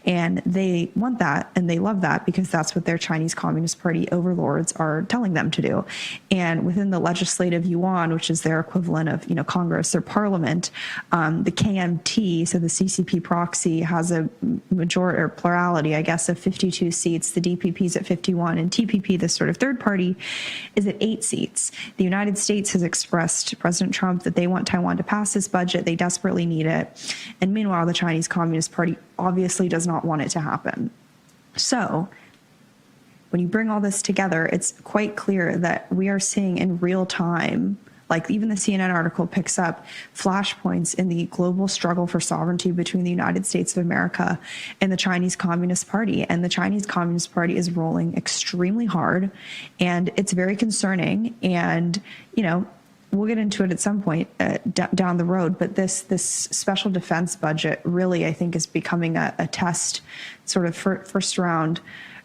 And they want that and they love that because that's what their Chinese Communist Party overlords are telling them to do. And within the legislative yuan, which is their equivalent of, Congress or Parliament, the KMT, so the CCP proxy, has a majority or plurality, I guess, of 52 seats. The DPP is at 51 and TPP, this sort of third party, is at 8 seats. The United States has expressed to President Trump that they want Taiwan to pass this budget. They desperately need it. And meanwhile, the Chinese Communist Party obviously does not want it to happen. So when you bring all this together, it's quite clear that we are seeing in real time, like even the CNN article picks up, flashpoints in the global struggle for sovereignty between the United States of America and the Chinese Communist Party. And the Chinese Communist Party is rolling extremely hard, and it's very concerning. And, we'll get into it at some point down the road, but this special defense budget really, I think, is becoming a test, sort of first round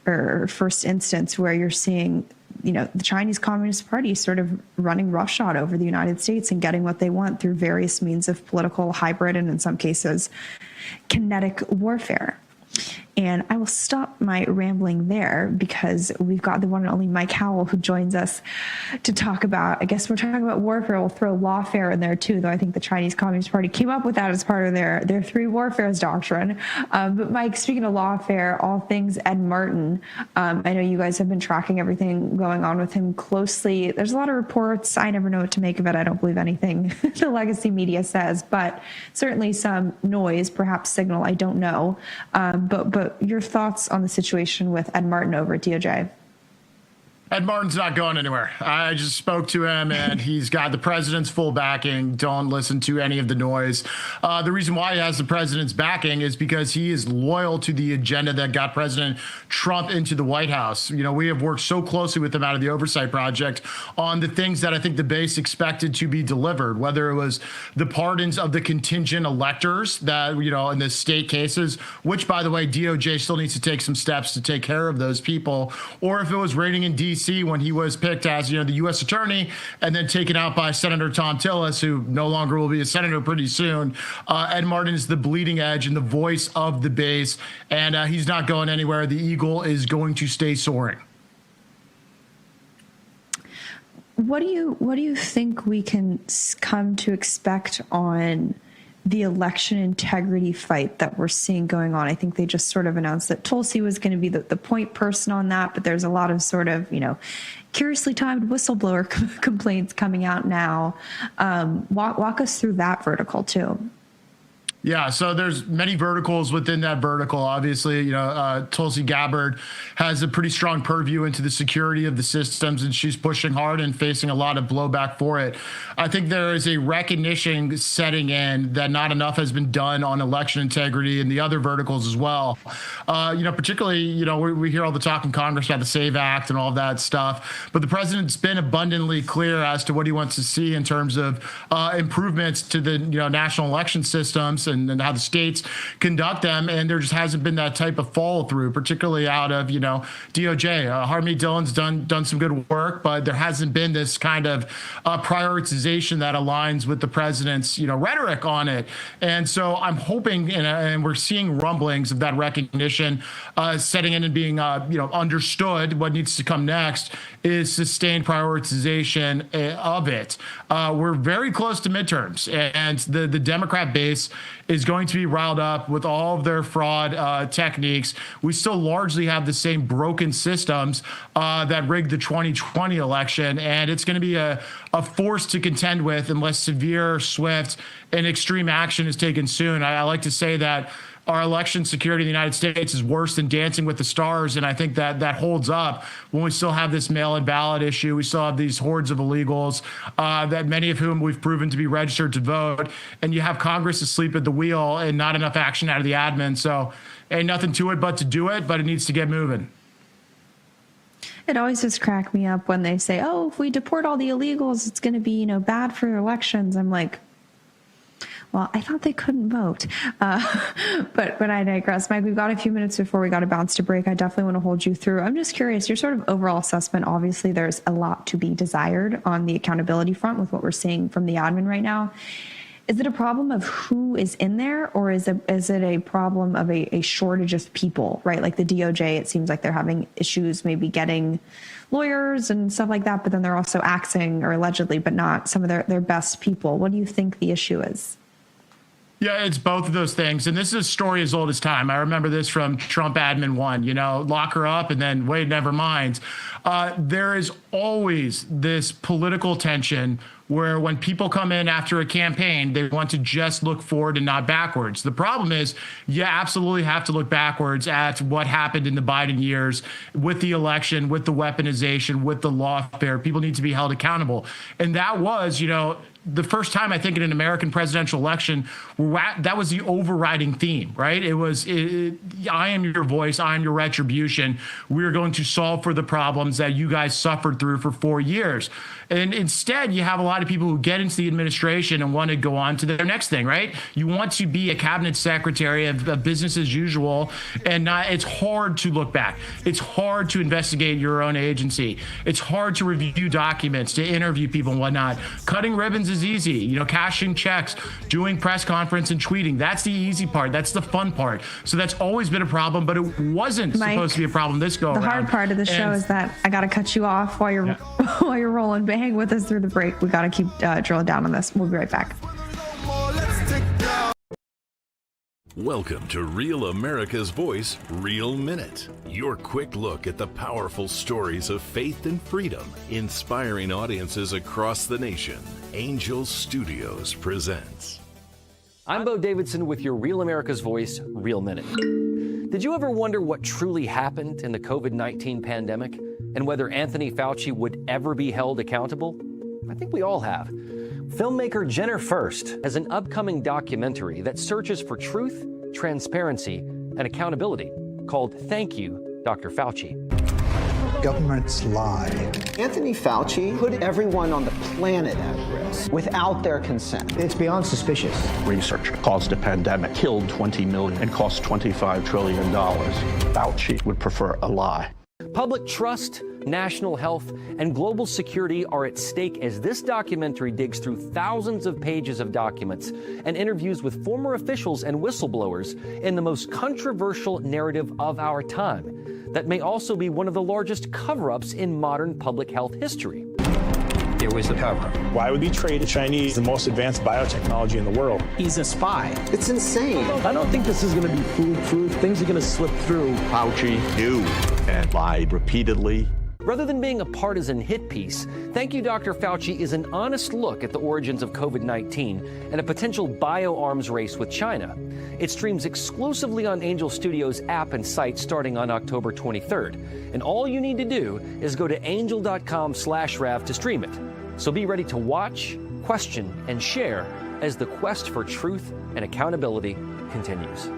or first instance, where you're seeing, the Chinese Communist Party sort of running roughshod over the United States and getting what they want through various means of political, hybrid, and in some cases, kinetic warfare. And I will stop my rambling there because we've got the one and only Mike Howell who joins us to talk about, I guess we're talking about warfare. We'll throw lawfare in there too, though I think the Chinese Communist Party came up with that as part of their three warfares doctrine. But Mike, speaking of lawfare, all things Ed Martin, I know you guys have been tracking everything going on with him closely. There's a lot of reports. I never know what to make of it. I don't believe anything the legacy media says, but certainly some noise, perhaps signal, I don't know. But your thoughts on the situation with Ed Martin over at DOJ? Ed Martin's not going anywhere. I just spoke to him, and he's got the president's full backing. Don't listen to any of the noise. The reason why he has the president's backing is because he is loyal to the agenda that got President Trump into the White House. We have worked so closely with him out of the Oversight Project on the things that I think the base expected to be delivered, whether it was the pardons of the contingent electors that, in the state cases, which, by the way, DOJ still needs to take some steps to take care of those people, or if it was raiding in D.C. when he was picked as, the U.S. attorney and then taken out by Senator Tom Tillis, who no longer will be a senator pretty soon. Ed Martin is the bleeding edge and the voice of the base, and he's not going anywhere. The eagle is going to stay soaring. What do you think we can come to expect on the election integrity fight that we're seeing going on? I think they just sort of announced that Tulsi was going to be the point person on that, but there's a lot of sort of, curiously timed whistleblower complaints coming out now. Walk us through that vertical too. Yeah, so there's many verticals within that vertical. Obviously, Tulsi Gabbard has a pretty strong purview into the security of the systems, and she's pushing hard and facing a lot of blowback for it. I think there is a recognition setting in that not enough has been done on election integrity and the other verticals as well. Particularly, we hear all the talk in Congress about the SAVE Act and all of that stuff, but the president's been abundantly clear as to what he wants to see in terms of improvements to the national election systems and how the states conduct them, and there just hasn't been that type of follow through, particularly out of DOJ. Harmeet Dillon's done some good work, but there hasn't been this kind of prioritization that aligns with the president's rhetoric on it. And so I'm hoping, and we're seeing rumblings of that recognition setting in and being understood. What needs to come next is sustained prioritization of it. We're very close to midterms, and the Democrat base is going to be riled up with all of their fraud techniques. We still largely have the same broken systems that rigged the 2020 election, and it's going to be a force to contend with unless severe, swift, and extreme action is taken soon. I like to say that our election security in the United States is worse than Dancing with the Stars, and I think that holds up when we still have this mail-in ballot issue. We still have these hordes of illegals, that many of whom we've proven to be registered to vote, and you have Congress asleep at the wheel and not enough action out of the admin. So ain't nothing to it but to do it, but it needs to get moving. It always just crack me up when they say, oh, if we deport all the illegals, it's going to be, bad for elections. I'm like, well, I thought they couldn't vote. But I digress. Mike, we've got a few minutes before we got to bounce to break. I definitely want to hold you through. I'm just curious, your sort of overall assessment. Obviously, there's a lot to be desired on the accountability front with what we're seeing from the admin right now. Is it a problem of who is in there, or is it a problem of a shortage of people, right? Like the DOJ, it seems like they're having issues maybe getting lawyers and stuff like that, but then they're also axing, or allegedly, but not some of their best people. What do you think the issue is? Yeah, it's both of those things. And this is a story as old as time. I remember this from Trump admin 1, lock her up and then wait, never mind. There is always this political tension where when people come in after a campaign, they want to just look forward and not backwards. The problem is you absolutely have to look backwards at what happened in the Biden years with the election, with the weaponization, with the lawfare. People need to be held accountable. And that was, the first time I think in an American presidential election, that was the overriding theme, right? It was, I am your voice, I am your retribution. We're going to solve for the problems that you guys suffered through for 4 years. And instead, you have a lot of people who get into the administration and want to go on to their next thing, right? You want to be a cabinet secretary of business as usual, and it's hard to look back. It's hard to investigate your own agency. It's hard to review documents, to interview people and whatnot. Cutting ribbons is easy. Cashing checks, doing press conference and tweeting. That's the easy part. That's the fun part. So that's always been a problem, but it wasn't Mike, supposed to be a problem this go around. The hard part of the show is that I got to cut you off while you're while you're rolling. But hang with us through the break. We got to keep drilling down on this. We'll be right back. Welcome to Real America's Voice, Real Minute. Your quick look at the powerful stories of faith and freedom, inspiring audiences across the nation. Angel Studios presents. I'm Bo Davidson with your Real America's Voice, Real Minute. Did you ever wonder what truly happened in the COVID-19 pandemic and whether Anthony Fauci would ever be held accountable? I think we all have. Filmmaker Jenner First has an upcoming documentary that searches for truth, transparency, and accountability called Thank You, Dr. Fauci. Governments lie. Anthony Fauci put everyone on the planet at risk without their consent. It's beyond suspicious. Research caused a pandemic, killed 20 million, and cost $25 trillion. Fauci would prefer a lie. Public trust, national health, and global security are at stake as this documentary digs through thousands of pages of documents and interviews with former officials and whistleblowers in the most controversial narrative of our time that may also be one of the largest cover-ups in modern public health history. There was a cover-up. Why would we trade the Chinese the most advanced biotechnology in the world? He's a spy. It's insane. I don't think this is going to be foolproof. Things are going to slip through. Fauci knew and lied repeatedly. Rather than being a partisan hit piece, Thank You, Dr. Fauci is an honest look at the origins of COVID-19 and a potential bio-arms race with China. It streams exclusively on Angel Studios app and site starting on October 23rd. And all you need to do is go to angel.com/Rav to stream it. So be ready to watch, question, and share as the quest for truth and accountability continues.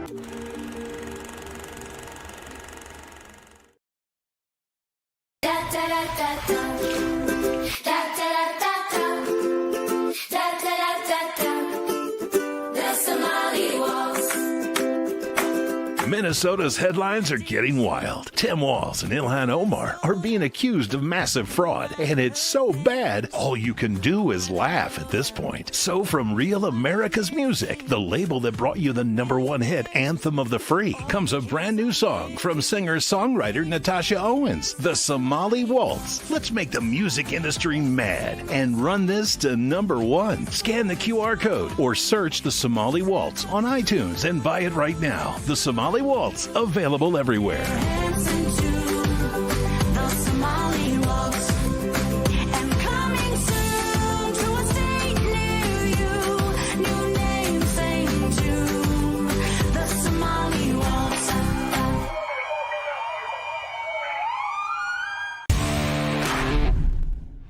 Minnesota's headlines are getting wild. Tim Walz and Ilhan Omar are being accused of massive fraud, and it's so bad, all you can do is laugh at this point. So from Real America's Music, the label that brought you the #1 hit, Anthem of the Free, comes a brand new song from singer-songwriter Natasha Owens, The Somali Waltz. Let's make the music industry mad and run this to #1. Scan the QR code or search The Somali Waltz on iTunes and buy it right now. The Somali Waltz, available everywhere.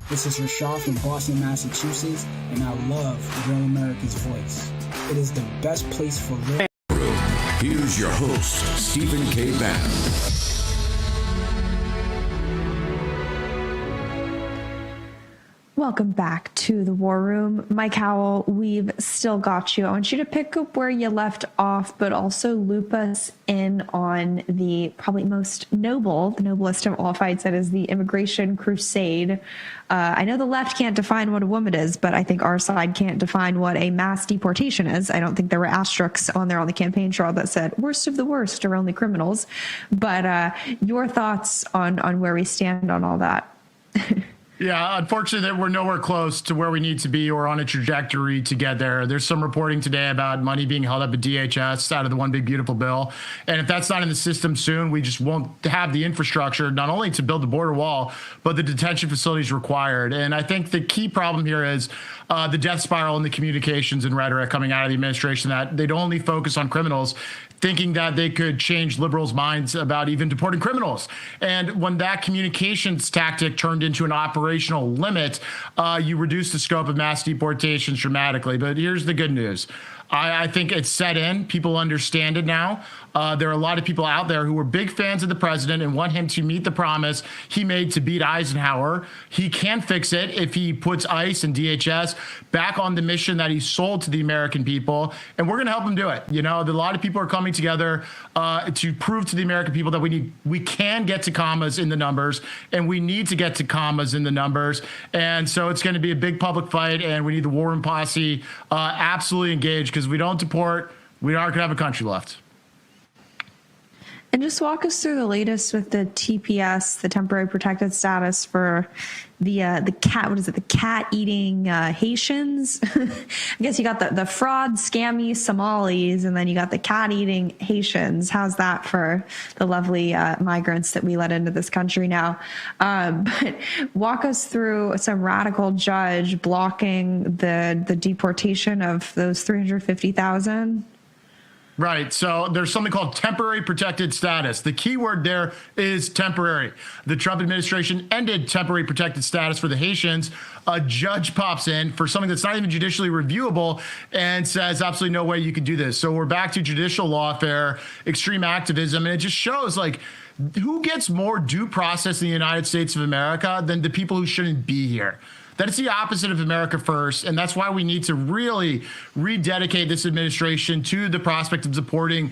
This is Rashad from Boston, Massachusetts, and I love Real America's Voice. It is the best place for real. Here's your host, Stephen K. Bannon. Welcome back to the War Room. Mike Howell, we've still got you. I want you to pick up where you left off, but also loop us in on the probably most noble, the noblest of all fights, that is the immigration crusade. I know the left can't define what a woman is, but I think our side can't define what a mass deportation is. I don't think there were asterisks on there on the campaign trail that said worst of the worst are only criminals. But your thoughts on where we stand on all that? Yeah, unfortunately, we're nowhere close to where we need to be or on a trajectory to get there. There's some reporting today about money being held up at DHS out of the One Big Beautiful Bill. And if that's not in the system soon, we just won't have the infrastructure, not only to build the border wall, but the detention facilities required. And I think the key problem here is the death spiral in the communications and rhetoric coming out of the administration, that they'd only focus on criminals, thinking that they could change liberals' minds about even deporting criminals. And when that communications tactic turned into an operational limit, you reduce the scope of mass deportations dramatically. But here's the good news. I think it's set in. People understand it now. There are a lot of people out there who were big fans of the president and want him to meet the promise he made to beat Eisenhower. He can fix it if he puts ICE and DHS back on the mission that he sold to the American people, and we're going to help him do it. You know, a lot of people are coming together to prove to the American people that we can get to commas in the numbers, and we need to get to commas in the numbers. And so it's going to be a big public fight, and we need the War Room posse absolutely engaged, because if we don't deport, we aren't going to have a country left. And just walk us through the latest with the TPS, the temporary protected status for the cat. What is it? The cat eating Haitians. I guess you got the fraud, scammy Somalis, and then you got the cat eating Haitians. How's that for the lovely migrants that we let into this country now? But walk us through some radical judge blocking the deportation of those 350,000. Right. So there's something called temporary protected status. The key word there is temporary. The Trump administration ended temporary protected status for the Haitians. A judge pops in for something that's not even judicially reviewable and says absolutely no way you can do this. So we're back to judicial lawfare, extreme activism, and it just shows, like, who gets more due process in the United States of America than the people who shouldn't be here? That is the opposite of America first, and that's why we need to really rededicate this administration to the prospect of deporting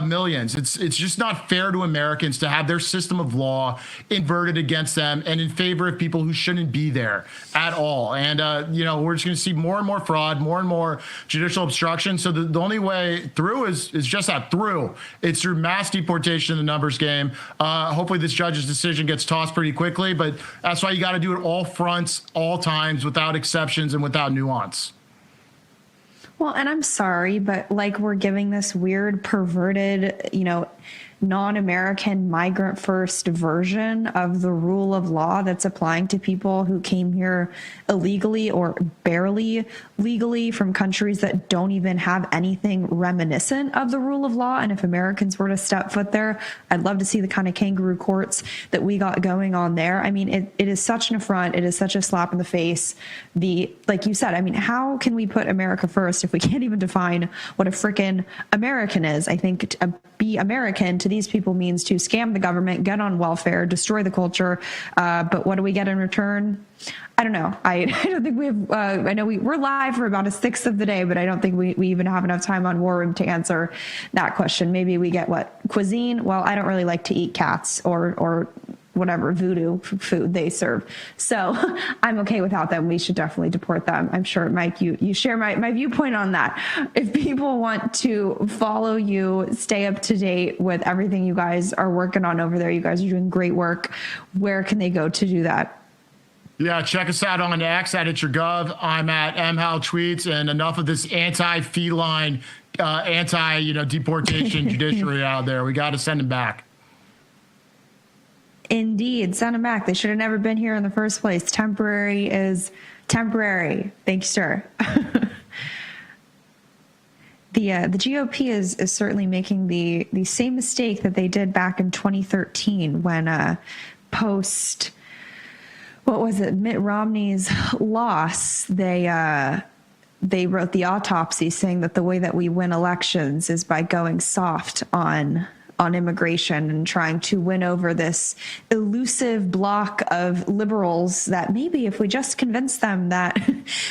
millions. It's just not fair to Americans to have their system of law inverted against them and in favor of people who shouldn't be there at all. And, we're just going to see more and more fraud, more and more judicial obstruction. So the only way through is just that, through. It's through mass deportation in the numbers game. Hopefully this judge's decision gets tossed pretty quickly, but that's why you got to do it all fronts, all times, without exceptions and without nuance. Well, and I'm sorry, but like we're giving this weird, perverted, non-American migrant first version of the rule of law that's applying to people who came here illegally or barely legally from countries that don't even have anything reminiscent of the rule of law. And if Americans were to step foot there, I'd love to see the kind of kangaroo courts that we got going on there. I mean, it is such an affront. It is such a slap in the face. Like you said, I mean, how can we put America first if we can't even define what a frickin' American is? I think to be American to these people means to scam the government, get on welfare, destroy the culture. But what do we get in return? I don't know. I don't think we have, I know we're live for about a sixth of the day, but I don't think we even have enough time on War Room to answer that question. Maybe we get what? Cuisine? Well, I don't really like to eat cats or whatever voodoo food they serve. So I'm okay without them. We should definitely deport them. I'm sure, Mike, you share my viewpoint on that. If people want to follow you, stay up to date with everything you guys are working on over there, you guys are doing great work. Where can they go to do that? Yeah, check us out on X at It's Your Gov. I'm at mhaltweets, and enough of this anti-feline, deportation judiciary out there. We got to send them back. Indeed, send them back. They should have never been here in the first place. Temporary is temporary. Thank you, sir. The GOP is certainly making the same mistake that they did back in 2013 when post Mitt Romney's loss, they wrote the autopsy saying that the way that we win elections is by going soft on immigration and trying to win over this elusive block of liberals that maybe if we just convince them that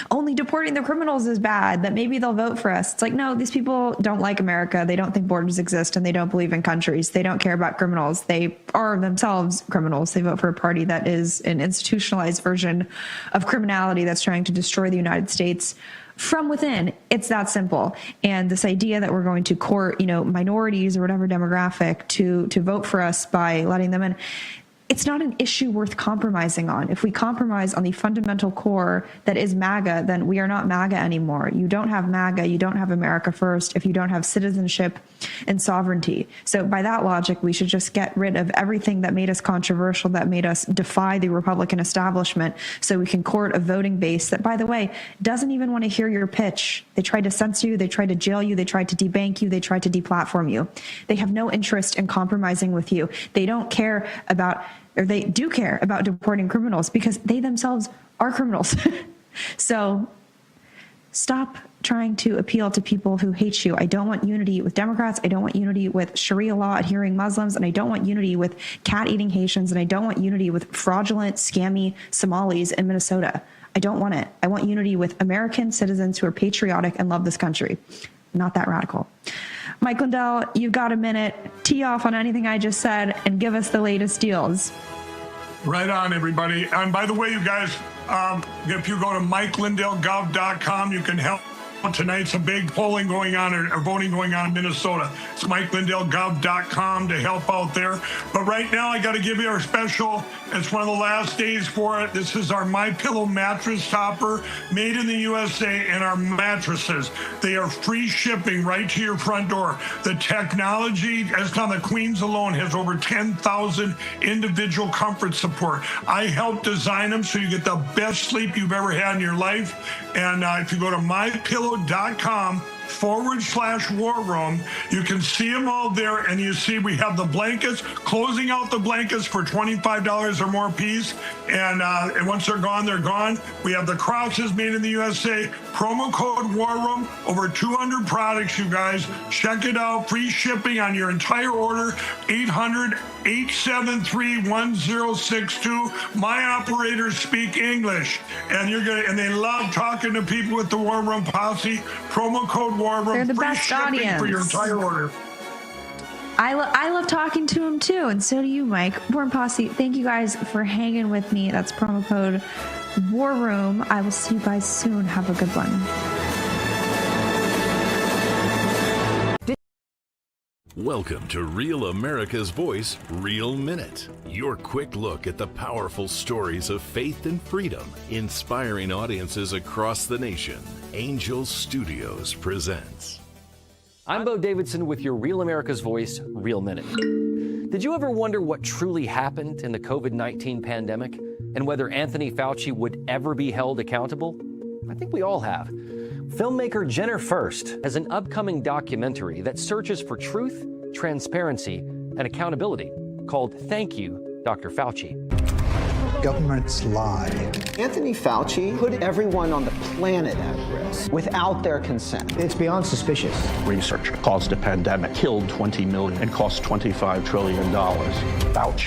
only deporting the criminals is bad, that maybe they'll vote for us. It's like, no, these people don't like America. They don't think borders exist, and they don't believe in countries. They don't care about criminals. They are themselves criminals. They vote for a party that is an institutionalized version of criminality that's trying to destroy the United States from within. It's that simple. And this idea that we're going to court, minorities or whatever demographic to vote for us by letting them in, it's not an issue worth compromising on. If we compromise on the fundamental core that is MAGA, then we are not MAGA anymore. You don't have MAGA, you don't have America first if you don't have citizenship and sovereignty. So by that logic, we should just get rid of everything that made us controversial, that made us defy the Republican establishment, so we can court a voting base that, by the way, doesn't even want to hear your pitch. They tried to censor you, they tried to jail you, they tried to debank you, they tried to deplatform you. They have no interest in compromising with you. They don't care about, or they do care about deporting criminals because they themselves are criminals. So stop trying to appeal to people who hate you. I don't want unity with Democrats. I don't want unity with Sharia law adhering Muslims. And I don't want unity with cat eating Haitians. And I don't want unity with fraudulent, scammy Somalis in Minnesota. I don't want it. I want unity with American citizens who are patriotic and love this country. Not that radical. Mike Lindell, you've got a minute. Tee off on anything I just said and give us the latest deals. Right on, everybody. And by the way, you guys, if you go to MikeLindellGov.com, you can help. Tonight's a big polling going on or voting going on in Minnesota. It's MikeLindellGov.com to help out there. But right now, I got to give you our special. It's one of the last days for it. This is our MyPillow mattress topper, made in the USA, and our mattresses. They are free shipping right to your front door. The technology, as on the Queens alone, has over 10,000 individual comfort support. I helped design them so you get the best sleep you've ever had in your life. And if you go to mypillow.com/war room, you can see them all there. And you see we have the blankets, closing out the blankets for $25 or more piece. And once they're gone, they're gone. We have the crosses made in the USA. Promo code War Room. Over 200 products, you guys. Check it out. Free shipping on your entire order. 800-873-1062. My operators speak English, and they love talking to people with the War Room posse. Promo code War Room. They're the free best shipping audience for your entire order. I love talking to him too, and so do you, Mike. War Room Posse, thank you guys for hanging with me. That's promo code War Room. I will see you guys soon. Have a good one. Welcome to Real America's Voice, Real Minute. Your quick look at the powerful stories of faith and freedom, inspiring audiences across the nation. Angel Studios presents. I'm Bo Davidson with your Real America's Voice, Real Minute. Did you ever wonder what truly happened in the COVID-19 pandemic and whether Anthony Fauci would ever be held accountable? I think we all have. Filmmaker Jenner First has an upcoming documentary that searches for truth, transparency, and accountability called Thank You, Dr. Fauci. Governments lie. Anthony Fauci put everyone on the planet at risk without their consent. It's beyond suspicious. Research caused a pandemic, killed 20 million, and cost $25 trillion. Fauci